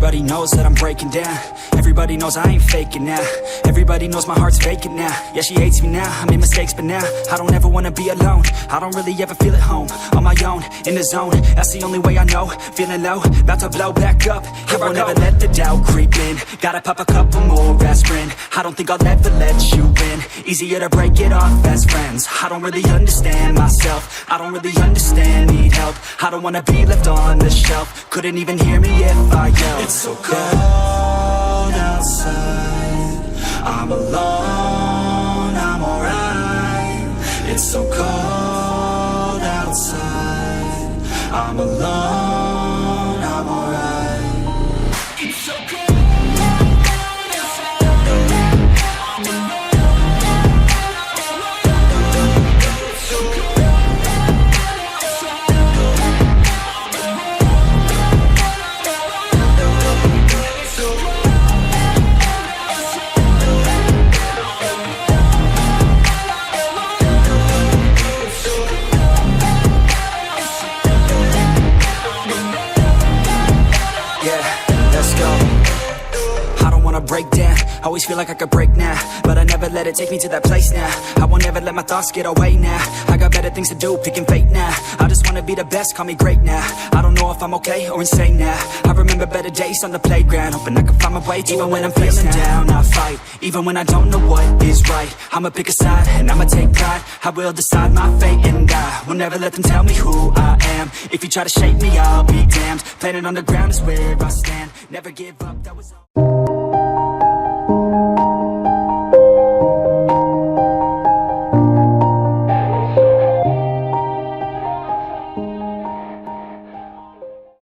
Everybody knows that I'm breaking down. Everybody knows I ain't faking now. Everybody knows my heart's vacant now. Yeah, she hates me now, I made mistakes but now I don't ever wanna be alone. I don't really ever feel at home. On my own, in the zone, that's the only way I know. Feeling low, about to blow back up. Here I won't ever let the doubt creep in. Gotta pop a couple more aspirin. I don't think I'll ever let you in. Easier to break it off best friends. I don't really understand myself. I don't really understand, need help. I don't wanna be left on the shelf. Couldn't even hear me if I yelled. It's so cold outside, I'm alone, I'm alright. It's so cold outside, I'm alone, I'm alright. It's so cold. Break down, always feel like I could break now, but I never let it take me to that place now. I won't ever let my thoughts get away now. I got better things to do, picking fate now. I just wanna be the best, call me great now. I don't know if I'm okay or insane now. I remember better days on the playground, hoping I can find my way. Even when I'm feeling down, I fight. Even when I don't know what is right, I'ma pick a side and I'ma take pride. I will decide my fate and I will never let them tell me who I am. If you try to shape me, I'll be damned. Planet on the ground is where I stand. Never give up, that was all.